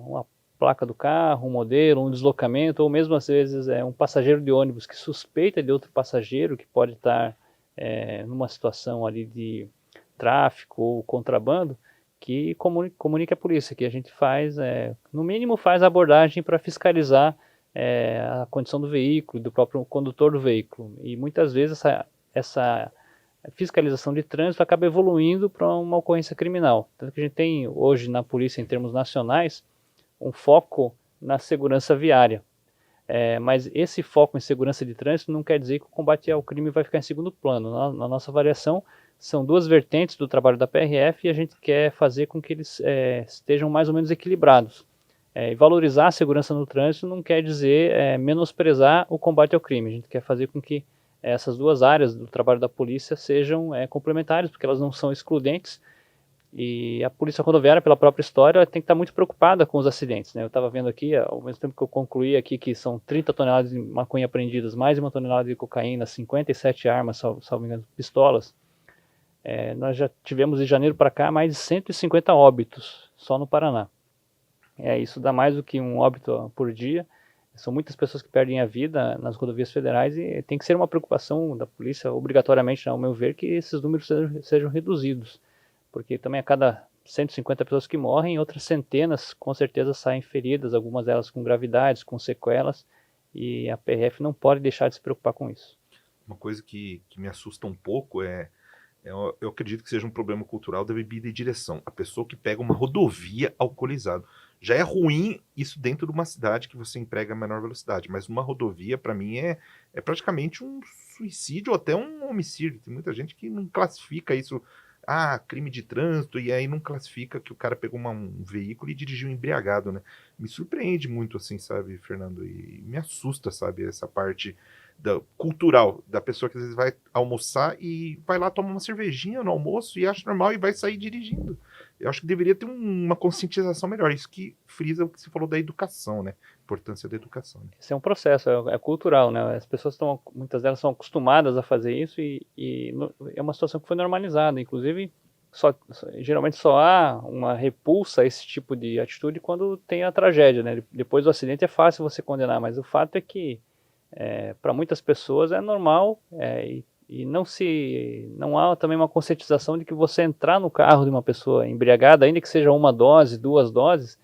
S2: uma placa do carro, um modelo, um deslocamento, ou mesmo às vezes um passageiro de ônibus que suspeita de outro passageiro que pode estar numa situação ali de tráfico ou contrabando, que comunique a polícia, que a gente faz, no mínimo faz a abordagem para fiscalizar a condição do veículo, do próprio condutor do veículo. E muitas vezes essa fiscalização de trânsito acaba evoluindo para uma ocorrência criminal. Tanto que a gente tem hoje na polícia, em termos nacionais, um foco na segurança viária. Mas esse foco em segurança de trânsito não quer dizer que o combate ao crime vai ficar em segundo plano. Na nossa avaliação, são duas vertentes do trabalho da PRF e a gente quer fazer com que eles estejam mais ou menos equilibrados. E valorizar a segurança no trânsito não quer dizer menosprezar o combate ao crime. A gente quer fazer com que essas duas áreas do trabalho da polícia sejam complementares, porque elas não são excludentes. E a polícia rodoviária, pela própria história, tem que estar muito preocupada com os acidentes, né? Eu estava vendo aqui, ao mesmo tempo que eu concluí aqui que são 30 toneladas de maconha apreendidas, mais de 1 tonelada de cocaína, 57 armas, salvo engano, pistolas. Nós já tivemos de janeiro para cá mais de 150 óbitos só no Paraná. Isso dá mais do que um óbito por dia. São muitas pessoas que perdem a vida nas rodovias federais e tem que ser uma preocupação da polícia, obrigatoriamente, ao meu ver, que esses números sejam reduzidos. Porque também a cada 150 pessoas que morrem, outras centenas com certeza saem feridas, algumas delas com gravidades, com sequelas, e a PRF não pode deixar de se preocupar com isso.
S1: Uma coisa que me assusta um pouco eu acredito que seja um problema cultural da bebida e direção. A pessoa que pega uma rodovia alcoolizado. Já é ruim isso dentro de uma cidade que você emprega a menor velocidade, mas uma rodovia, para mim, é praticamente um suicídio ou até um homicídio. Tem muita gente que não classifica isso, crime de trânsito, e aí não classifica que o cara pegou um veículo e dirigiu embriagado, né? Me surpreende muito, assim, sabe, Fernando? E me assusta, sabe, essa parte cultural da pessoa que às vezes vai almoçar e vai lá tomar uma cervejinha no almoço e acha normal e vai sair dirigindo. Eu acho que deveria ter uma conscientização melhor. Isso que frisa o que você falou da educação, né? A importância da educação. Né?
S2: Esse é um processo, é cultural, né? As pessoas muitas delas são acostumadas a fazer isso e é uma situação que foi normalizada. Inclusive, geralmente só há uma repulsa a esse tipo de atitude quando tem a tragédia, né? Depois do acidente é fácil você condenar, mas o fato é que para muitas pessoas é normal e não há também uma conscientização de que você entrar no carro de uma pessoa embriagada, ainda que seja uma dose, 2 doses,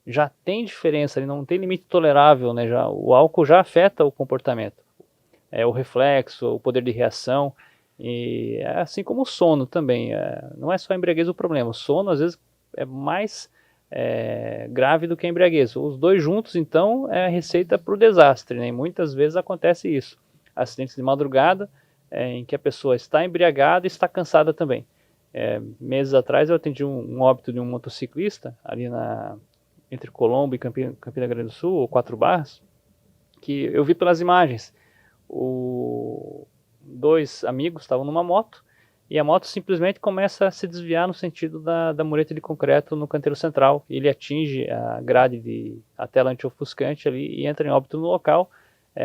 S2: já tem diferença, não tem limite tolerável, né? O álcool já afeta o comportamento, o reflexo, o poder de reação, e assim como o sono também, não é só a embriaguez o problema, o sono às vezes é mais grave do que a embriaguez. Os dois juntos, então, é a receita para o desastre, né? E muitas vezes acontece isso. Acidentes de madrugada, em que a pessoa está embriagada e está cansada também. Meses atrás eu atendi um óbito de um motociclista, ali entre Colombo e Campina Grande do Sul, ou 4 Barras, que eu vi pelas imagens. 2 amigos estavam numa moto, e a moto simplesmente começa a se desviar no sentido da mureta de concreto no canteiro central. Ele atinge a grade a tela anti-ofuscante ali e entra em óbito no local.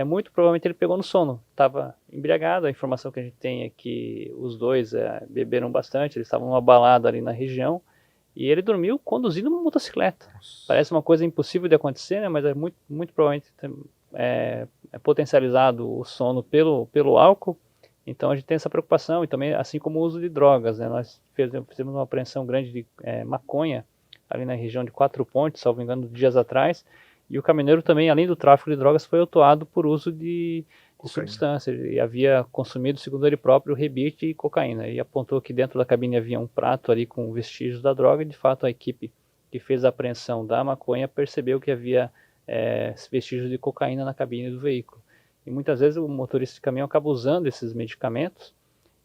S2: Muito provavelmente ele pegou no sono, estava embriagado. A informação que a gente tem é que os dois beberam bastante, eles estavam numa balada ali na região, e ele dormiu conduzindo uma motocicleta. Nossa. Parece uma coisa impossível de acontecer, né? Mas é muito provavelmente potencializado o sono pelo álcool. Então a gente tem essa preocupação, e também assim como o uso de drogas, né? Nós fizemos uma apreensão grande de maconha ali na região de 4 Pontes, salvo engano, dias atrás, e o caminhoneiro também, além do tráfico de drogas, foi autuado por uso de substâncias, e havia consumido, segundo ele próprio, rebite e cocaína, e apontou que dentro da cabine havia um prato ali com vestígios da droga, e de fato a equipe que fez a apreensão da maconha percebeu que havia vestígios de cocaína na cabine do veículo. E muitas vezes o motorista de caminhão acaba usando esses medicamentos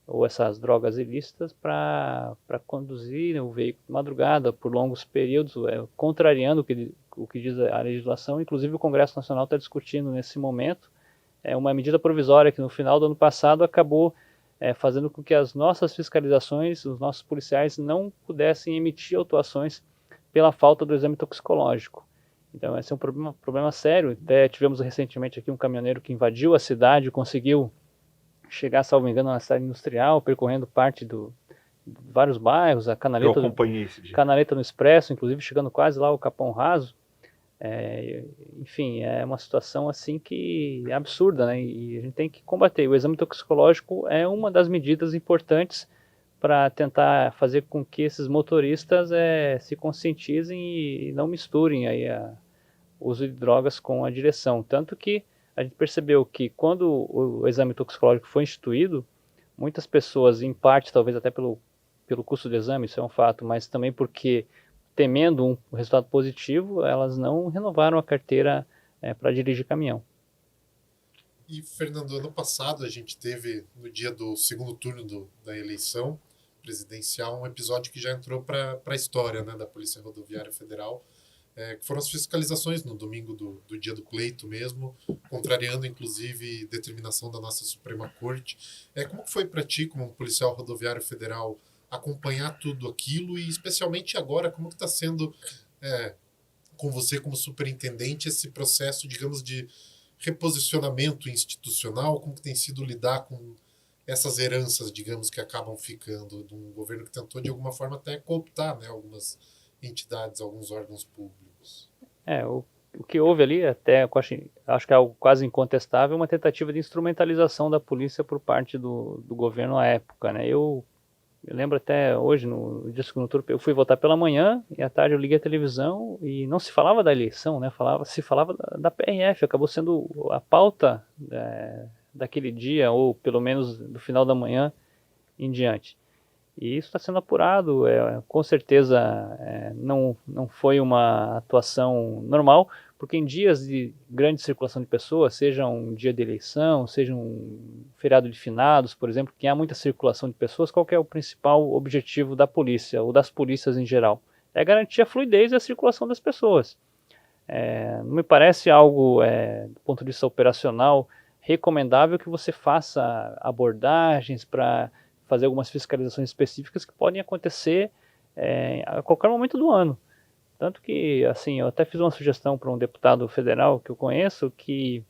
S2: ou essas drogas ilícitas para conduzir o veículo de madrugada por longos períodos, contrariando o que diz a legislação. Inclusive o Congresso Nacional está discutindo nesse momento uma medida provisória que no final do ano passado acabou fazendo com que as nossas fiscalizações, os nossos policiais não pudessem emitir autuações pela falta do exame toxicológico. Então esse é um problema sério. Até tivemos recentemente aqui um caminhoneiro que invadiu a cidade, conseguiu chegar, salvo engano, na cidade industrial, percorrendo parte de vários bairros, a
S1: Eu
S2: Canaleta,
S1: acompanhei esse dia.
S2: Canaleta no Expresso, inclusive chegando quase lá ao Capão Raso. Enfim, é uma situação assim que é absurda, né? E a gente tem que combater. O exame toxicológico é uma das medidas importantes para tentar fazer com que esses motoristas se conscientizem e não misturem aí o uso de drogas com a direção. Tanto que a gente percebeu que quando o exame toxicológico foi instituído, muitas pessoas, em parte talvez até pelo custo do exame, isso é um fato, mas também porque temendo um resultado positivo, elas não renovaram a carteira para dirigir caminhão.
S3: E, Fernando, ano passado a gente teve, no dia do segundo turno da eleição presidencial, um episódio que já entrou para a história, né, da Polícia Rodoviária Federal, que foram as fiscalizações no domingo do dia do pleito mesmo, contrariando inclusive determinação da nossa Suprema Corte. Como que foi para ti, como um policial rodoviário federal, acompanhar tudo aquilo e especialmente agora, como que está sendo com você como superintendente esse processo, digamos, de reposicionamento institucional, como que tem sido lidar com essas heranças, digamos, que acabam ficando de um governo que tentou de alguma forma até cooptar, né, algumas entidades, alguns órgãos públicos.
S2: O que houve ali, até acho que é algo quase incontestável, uma tentativa de instrumentalização da polícia por parte do governo à época, né? Eu lembro até hoje, no dia do segundo turno, eu fui votar pela manhã e à tarde eu liguei a televisão e não se falava da eleição, né? Se falava da PRF, acabou sendo a pauta daquele dia, ou pelo menos do final da manhã em diante. E isso está sendo apurado, com certeza não foi uma atuação normal, porque em dias de grande circulação de pessoas, seja um dia de eleição, seja um feriado de finados, por exemplo, que há muita circulação de pessoas, qual que é o principal objetivo da polícia, ou das polícias em geral? É garantir a fluidez e a circulação das pessoas. Não me parece algo, do ponto de vista operacional, recomendável que você faça abordagens para fazer algumas fiscalizações específicas que podem acontecer a qualquer momento do ano. Tanto que, assim, eu até fiz uma sugestão para um deputado federal que eu conheço que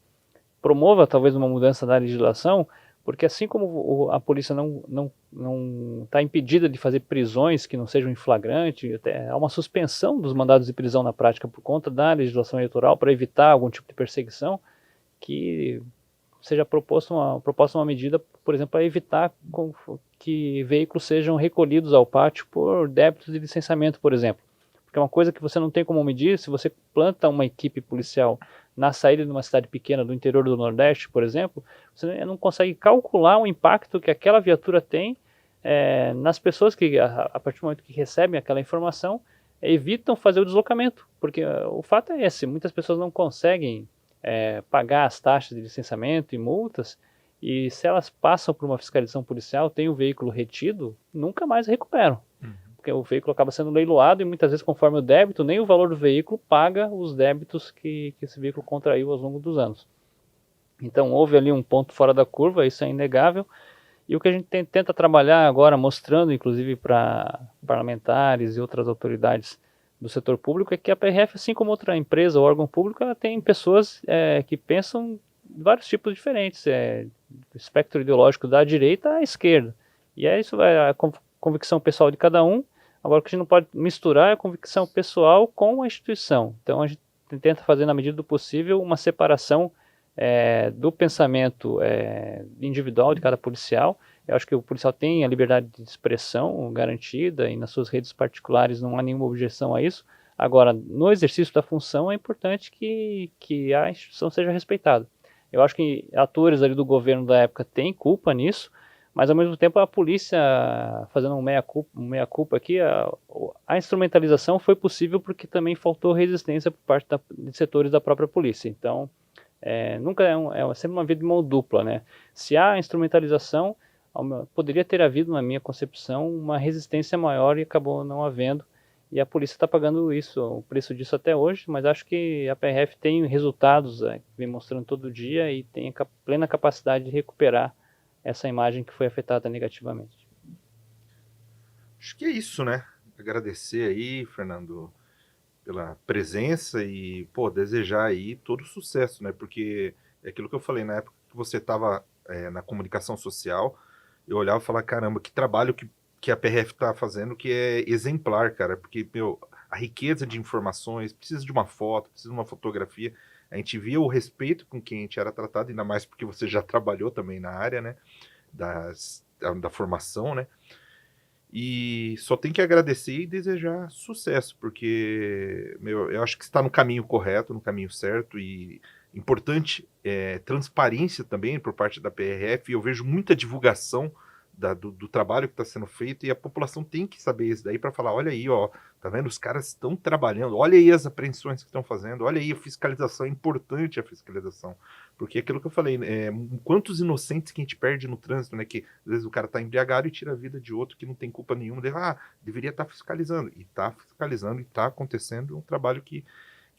S2: promova talvez uma mudança da legislação, porque assim como a polícia não está impedida de fazer prisões que não sejam em flagrante, há uma suspensão dos mandados de prisão na prática por conta da legislação eleitoral para evitar algum tipo de perseguição, que seja proposta uma medida, por exemplo, para evitar que veículos sejam recolhidos ao pátio por débitos de licenciamento, por exemplo. Porque é uma coisa que você não tem como medir, se você planta uma equipe policial na saída de uma cidade pequena do interior do Nordeste, por exemplo, você não consegue calcular o impacto que aquela viatura tem nas pessoas que, a partir do momento que recebem aquela informação, evitam fazer o deslocamento. Porque o fato é esse, muitas pessoas não conseguem pagar as taxas de licenciamento e multas, e se elas passam por uma fiscalização policial, tem o veículo retido, nunca mais recuperam. Porque o veículo acaba sendo leiloado e muitas vezes, conforme o débito, nem o valor do veículo paga os débitos que esse veículo contraiu ao longo dos anos. Então houve ali um ponto fora da curva, isso é inegável, e o que a gente tenta trabalhar agora, mostrando inclusive para parlamentares e outras autoridades do setor público, é que a PRF, assim como outra empresa ou órgão público, ela tem pessoas que pensam de vários tipos diferentes, do espectro ideológico da direita à esquerda. E isso vai a convicção pessoal de cada um. Agora, o que a gente não pode misturar é a convicção pessoal com a instituição. Então, a gente tenta fazer, na medida do possível, uma separação do pensamento individual de cada policial. Eu acho que o policial tem a liberdade de expressão garantida e nas suas redes particulares não há nenhuma objeção a isso. Agora, no exercício da função é importante que a instituição seja respeitada. Eu acho que atores ali do governo da época têm culpa nisso, mas ao mesmo tempo a polícia, fazendo um meia-culpa aqui, a instrumentalização foi possível porque também faltou resistência por parte de setores da própria polícia. Então, nunca é sempre uma via de mão dupla, né? Se há instrumentalização, poderia ter havido, na minha concepção, uma resistência maior e acabou não havendo. E a polícia está pagando o preço disso até hoje, mas acho que a PRF tem resultados que vem mostrando todo dia e tem a plena capacidade de recuperar essa imagem que foi afetada negativamente.
S1: Acho que é isso, né? Agradecer aí, Fernando, pela presença e, desejar aí todo sucesso, né? Porque é aquilo que eu falei, na época que você estava na comunicação social, eu olhava e falava, caramba, que trabalho que a PRF está fazendo que é exemplar, cara, porque, meu, a riqueza de informações, precisa de uma foto, precisa de uma fotografia, a gente via o respeito com quem a gente era tratado, ainda mais porque você já trabalhou também na área, né, da formação, né, e só tem que agradecer e desejar sucesso, porque, meu, eu acho que está no caminho correto, no caminho certo, e importante transparência também por parte da PRF, e eu vejo muita divulgação do trabalho que está sendo feito, e a população tem que saber isso daí para falar, olha aí, ó, tá vendo? Os caras estão trabalhando, olha aí as apreensões que estão fazendo, olha aí a fiscalização, é importante a fiscalização, porque aquilo que eu falei, quantos inocentes que a gente perde no trânsito, né, que às vezes o cara tá embriagado e tira a vida de outro que não tem culpa nenhuma, deveria estar fiscalizando, e tá fiscalizando, e tá acontecendo um trabalho que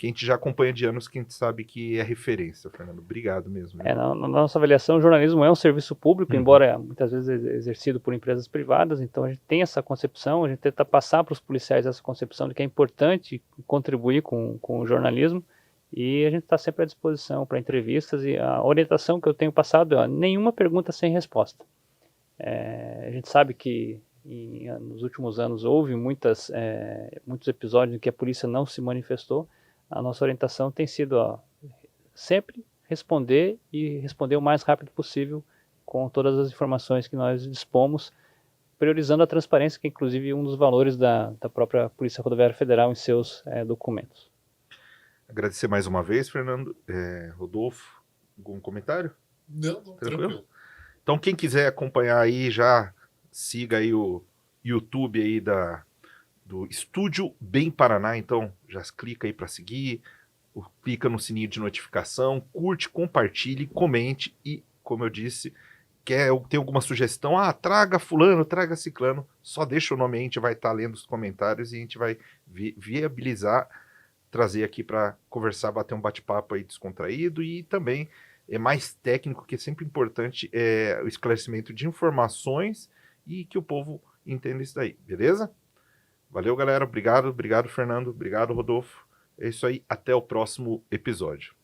S1: a gente já acompanha de anos, que a gente sabe que é referência, Fernando. Obrigado mesmo.
S2: Na nossa avaliação, o jornalismo é um serviço público, embora muitas vezes exercido por empresas privadas, então a gente tem essa concepção, a gente tenta passar para os policiais essa concepção de que é importante contribuir com o jornalismo, e a gente está sempre à disposição para entrevistas, e a orientação que eu tenho passado é nenhuma pergunta sem resposta. A gente sabe que nos últimos anos houve muitos episódios em que a polícia não se manifestou. A nossa orientação tem sido sempre responder, e responder o mais rápido possível com todas as informações que nós dispomos, priorizando a transparência, que é inclusive um dos valores da própria Polícia Rodoviária Federal em seus documentos.
S1: Agradecer mais uma vez, Fernando. Rodolfo, algum comentário?
S3: Não, tranquilo.
S1: Então, quem quiser acompanhar aí, já siga aí o YouTube aí do Estúdio Bem Paraná, então já clica aí para seguir, clica no sininho de notificação, curte, compartilhe, comente, e, como eu disse, tem alguma sugestão, traga fulano, traga ciclano, só deixa o nome aí, a gente vai estar lendo os comentários e a gente vai viabilizar, trazer aqui para conversar, bater um bate-papo aí descontraído, e também é mais técnico, que é sempre importante, o esclarecimento de informações e que o povo entenda isso daí, beleza? Valeu, galera. Obrigado, Fernando. Obrigado, Rodolfo. É isso aí. Até o próximo episódio.